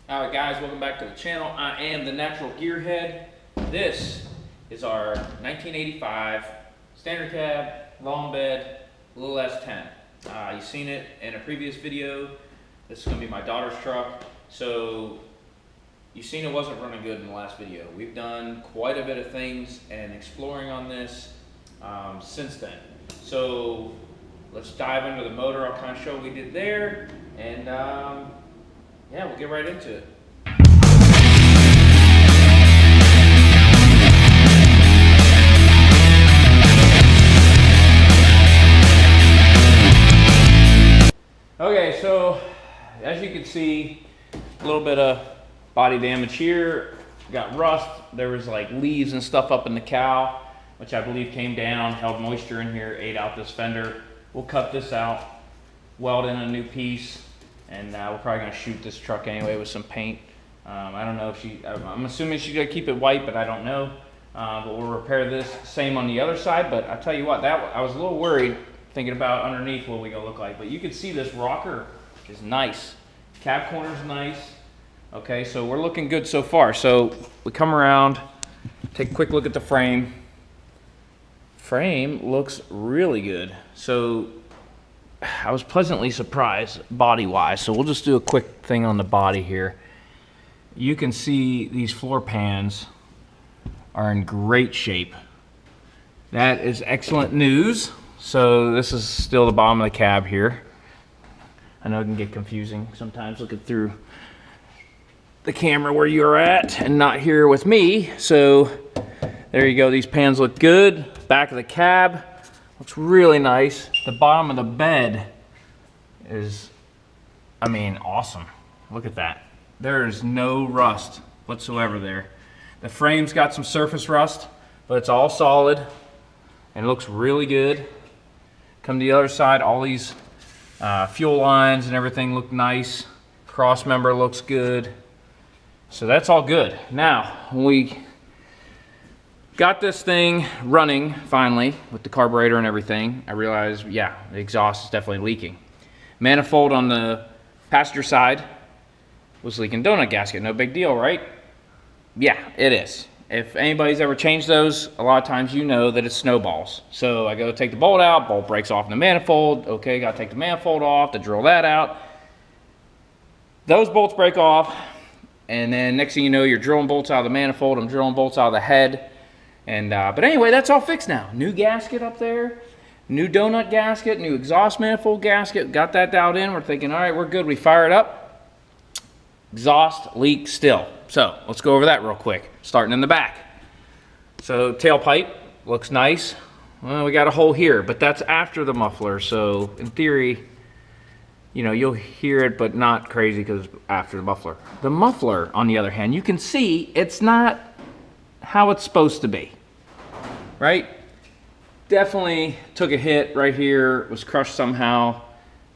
Alright guys, welcome back to the channel. I am the Naturalgearhead. This is our 1985 standard cab, long bed, little S10. You've seen it in a previous video. This is going to be my daughter's truck. So you've seen it wasn't running good in the last video. We've done quite a bit of things and exploring on this since then. So let's dive into the motor. I'll kind of show what we did there, and yeah, we'll get right into it. Okay, so as you can see, a little bit of body damage here. Got rust. There was like leaves and stuff up in the cowl, which I believe came down, held moisture in here, ate out this fender. We'll cut this out, weld in a new piece, and we're probably gonna shoot this truck anyway with some paint. I don't know if I'm assuming she's gonna keep it white, but I don't know. But we'll repair this. Same on the other side, but I tell you what, I was a little worried thinking about underneath what we gonna look like. But you can see this rocker is nice. Cab corner's nice. Okay, so we're looking good so far. So we come around, take a quick look at the frame. Frame looks really good. So I was pleasantly surprised body-wise. So we'll just do a quick thing on the body here. You can see these floor pans are in great shape. That is excellent news. So this is still the bottom of the cab here. I know it can get confusing sometimes looking through the camera where you're at and not here with me. So there you go, these pans look good. Back of the cab looks really nice. The bottom of the bed is, I mean, awesome. Look at that. There is no rust whatsoever there. The frame's got some surface rust, but it's all solid and it looks really good. Come to the other side, all these fuel lines and everything look nice. Cross member looks good. So that's all good. Now, when we got this thing running finally with the carburetor and everything, I realized, yeah, the exhaust is definitely leaking. Manifold on the passenger side was leaking donut gasket. No big deal, right? Yeah, it is. If anybody's ever changed those, a lot of times you know that it snowballs. So I go take the bolt out, bolt breaks off in the manifold. Okay, gotta take the manifold off to drill that out. Those bolts break off, and then next thing you know, you're drilling bolts out of the manifold. I'm drilling bolts out of the head. And but anyway, that's all fixed now. New gasket up there, new donut gasket, new exhaust manifold gasket. Got that dialed in. We're thinking, all right, we're good. We fire it up. Exhaust leak still. So let's go over that real quick. Starting in the back. So tailpipe looks nice. Well, we got a hole here, but that's after the muffler. So in theory, you know, you'll hear it, but not crazy because it's after the muffler. The muffler, on the other hand, you can see it's not how it's supposed to be, right? Definitely took a hit right here, was crushed somehow,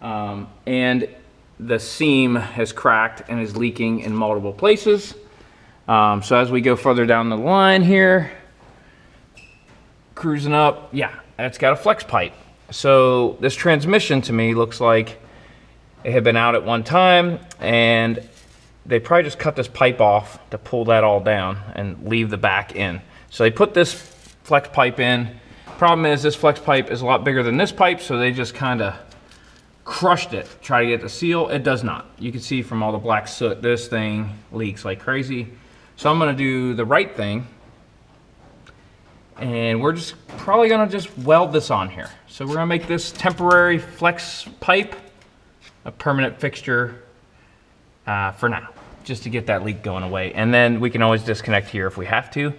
and the seam has cracked and is leaking in multiple places. So as we go further down the line here, cruising up, yeah, it's got a flex pipe. So this transmission to me looks like it had been out at one time, and they probably just cut this pipe off to pull that all down and leave the back in. So they put this flex pipe in. Problem is this flex pipe is a lot bigger than this pipe, so they just kind of crushed it, try to get the seal. It does not. You can see from all the black soot, this thing leaks like crazy. So I'm gonna do the right thing, and we're just probably gonna just weld this on here. So we're gonna make this temporary flex pipe a permanent fixture for now, just to get that leak going away. And then we can always disconnect here if we have to.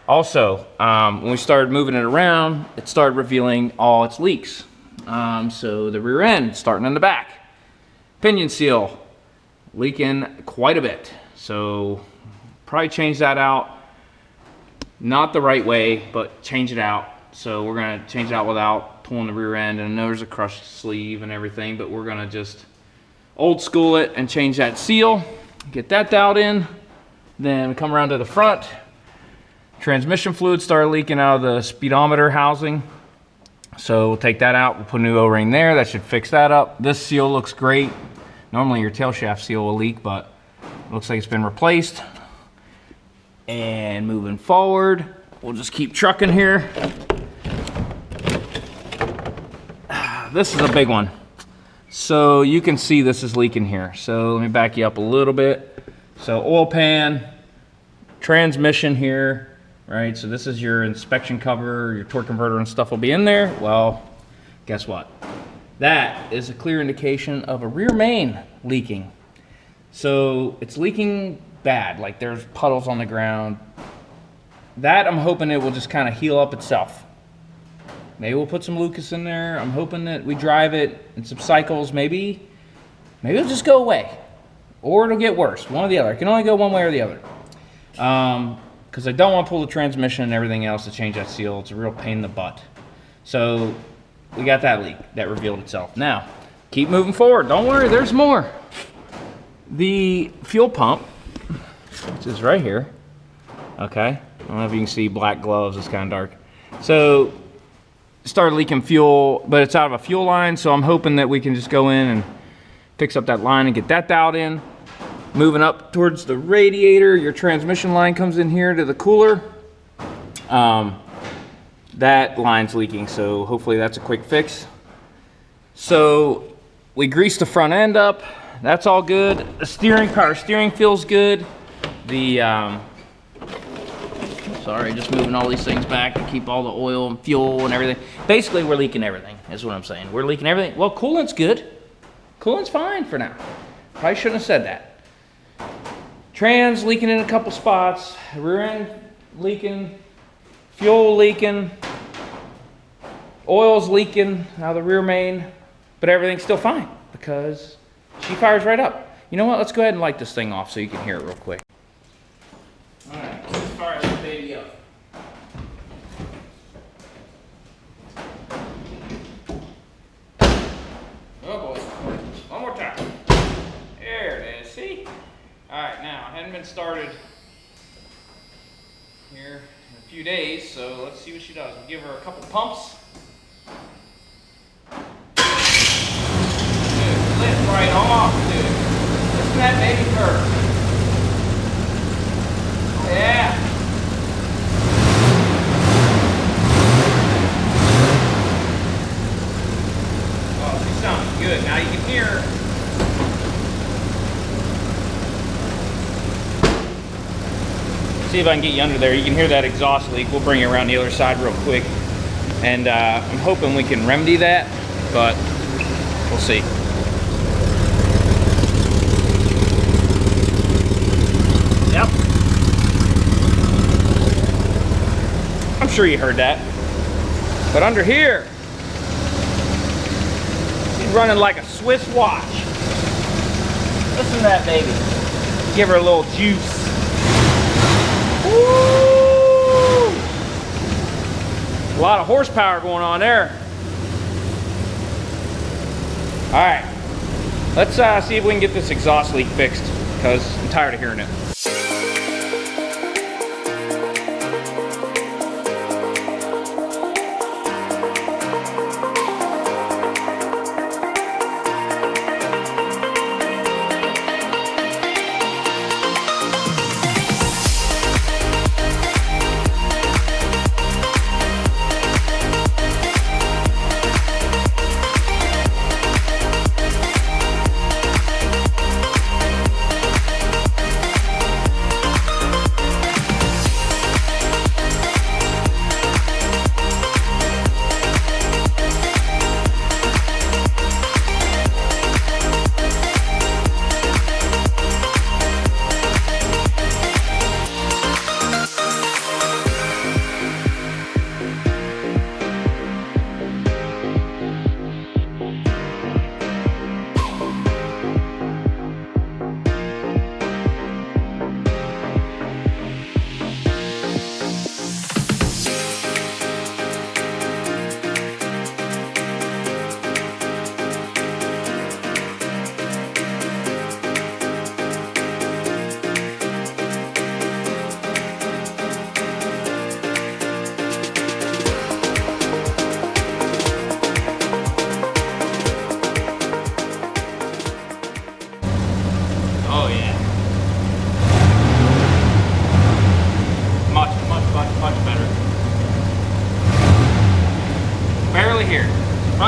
Also, when we started moving it around, it started revealing all its leaks. So the rear end, starting in the back. Pinion seal, leaking quite a bit. So probably change that out. Not the right way, but change it out. So we're gonna change it out without pulling the rear end. And I know there's a crushed sleeve and everything, but we're gonna just old school it and change that seal. Get that dialed in. Then we come around to the front. Transmission fluid started leaking out of the speedometer housing. So we'll take that out, we'll put a new O-ring there. That should fix that up. This seal looks great. Normally your tail shaft seal will leak, but Looks like it's been replaced. And moving forward, we'll just keep trucking here. This is a big one. So you can see this is leaking here. So let me back you up a little bit. So oil pan, transmission here, right? So this is your inspection cover, your torque converter and stuff will be in there. Well, guess what? That is a clear indication of a rear main leaking. So it's leaking bad, like there's puddles on the ground. That I'm hoping it will just kind of heal up itself. Maybe we'll put some Lucas in there. I'm hoping that we drive it in some cycles. Maybe it'll just go away, or it'll get worse. One or the other. It can only go one way or the other. Because I don't want to pull the transmission and everything else to change that seal. It's a real pain in the butt. So we got that leak that revealed itself. Now, keep moving forward. Don't worry, there's more. The fuel pump, which is right here. Okay, I don't know if you can see black gloves. It's kind of dark. So started leaking fuel, but it's out of a fuel line, so I'm hoping that we can just go in and fix up that line and get that dialed in. Moving up towards the radiator, your transmission line comes in here to the cooler. That line's leaking, so hopefully that's a quick fix. So we greased the front end up. That's all good. The power steering feels good. Sorry, just moving all these things back to keep all the oil and fuel and everything. Basically, we're leaking everything, is what I'm saying. We're leaking everything. Well, coolant's good. Coolant's fine for now. Probably shouldn't have said that. Trans leaking in a couple spots. Rear end leaking. Fuel leaking. Oil's leaking out of the rear main. But everything's still fine because she fires right up. You know what? Let's go ahead and light this thing off so you can hear it real quick. All right, let's fire this baby up. Oh boy, one more time. There it is, see? All right, now, it hadn't been started here in a few days, so let's see what she does. We'll give her a couple pumps. Dude, lift right off, dude. Listen to that baby first. Yeah. Oh, she sounds good. Now you can hear her. See if I can get you under there. You can hear that exhaust leak. We'll bring you around the other side real quick. And I'm hoping we can remedy that, but we'll see. Yep. I'm sure you heard that. But under here, she's running like a Swiss watch. Listen to that baby. Give her a little juice. Woo! A lot of horsepower going on there. All right, let's see if we can get this exhaust leak fixed because I'm tired of hearing it.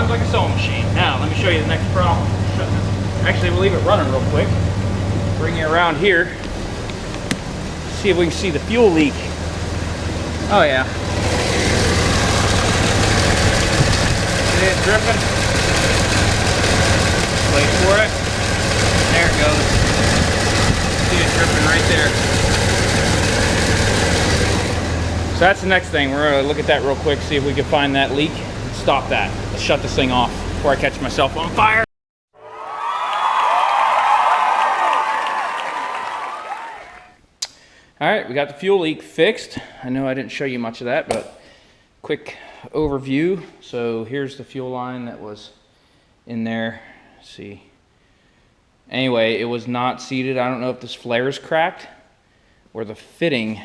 runs like a sewing machine. Now, let me show you the next problem. Actually, we'll leave it running real quick. Bring you around here. See if we can see the fuel leak. Oh yeah. See it dripping? Wait for it. There it goes. See it dripping right there. So that's the next thing. We're gonna look at that real quick, see if we can find that leak and stop that. Let's shut this thing off before I catch myself on fire. All right, we got the fuel leak fixed. I know I didn't show you much of that, but quick overview. So here's the fuel line that was in there. Let's see. Anyway, it was not seated. I don't know if this flare is cracked or the fitting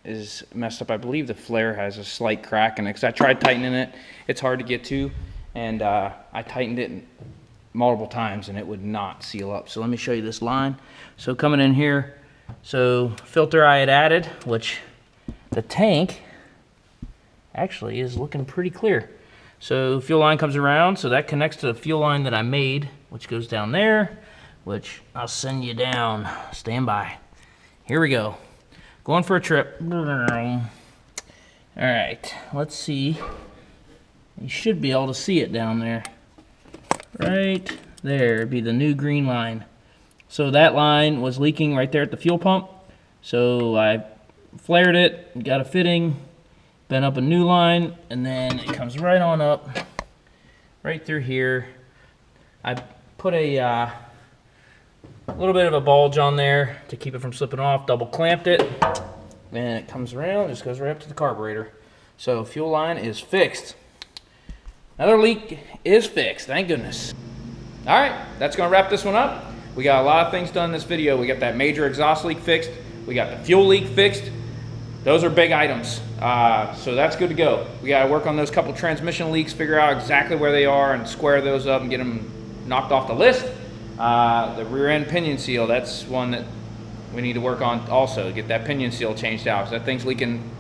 is messed up. I believe the flare has a slight crack in it because I tried tightening it. It's hard to get to, and I tightened it multiple times and it would not seal up. So let me show you this line. So coming in here, so filter I had added, which the tank actually is looking pretty clear. So fuel line comes around, so that connects to the fuel line that I made, which goes down there, which I'll send you down. Stand by. Here we go. Going for a trip. All right, let's see. You should be able to see it down there. Right there, it'd be the new green line. So that line was leaking right there at the fuel pump. So I flared it, got a fitting, bent up a new line, and then it comes right on up, right through here. I put a little bit of a bulge on there to keep it from slipping off, double clamped it, and it comes around, just goes right up to the carburetor. So fuel line is fixed. Another leak is fixed, thank goodness. All right, that's gonna wrap this one up. We got a lot of things done in this video. We got that major exhaust leak fixed. We got the fuel leak fixed. Those are big items. So that's good to go. We gotta work on those couple transmission leaks, figure out exactly where they are and square those up and get them knocked off the list. The rear end pinion seal, that's one that we need to work on also, get that pinion seal changed out. That thing's leaking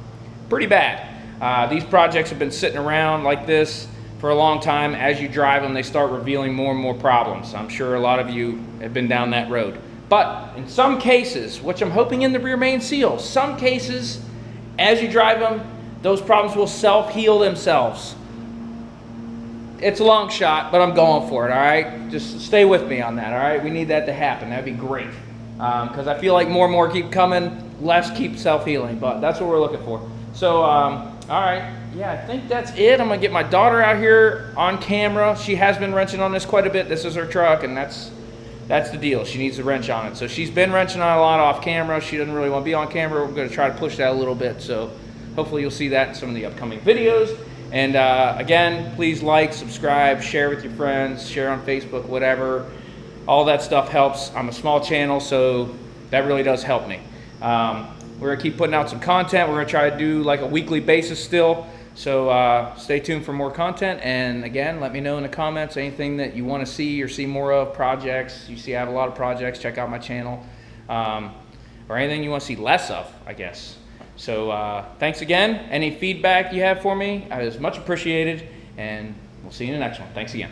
pretty bad. These projects have been sitting around like this for a long time. As you drive them, they start revealing more and more problems. I'm sure a lot of you have been down that road. But in some cases, which I'm hoping in the rear main seal, some cases, as you drive them, those problems will self-heal themselves. It's a long shot, but I'm going for it, all right? Just stay with me on that, all right? We need that to happen. That'd be great. Because I feel like more and more keep coming, less keep self-healing, but that's what we're looking for. So, all right. Yeah, I think that's it. I'm gonna get my daughter out here on camera. She has been wrenching on this quite a bit. This is her truck, and that's the deal. She needs to wrench on it. So she's been wrenching on a lot off camera. She doesn't really want to be on camera. We're gonna try to push that a little bit. So hopefully you'll see that in some of the upcoming videos. And again, please like, subscribe, share with your friends, share on Facebook, whatever. All that stuff helps. I'm a small channel, so that really does help me. We're gonna keep putting out some content. We're gonna try to do like a weekly basis still. So stay tuned for more content, and again, let me know in the comments anything that you want to see or see more of, projects. You see I have a lot of projects, check out my channel, or anything you want to see less of, I guess. So thanks again. Any feedback you have for me is much appreciated, and we'll see you in the next one. Thanks again.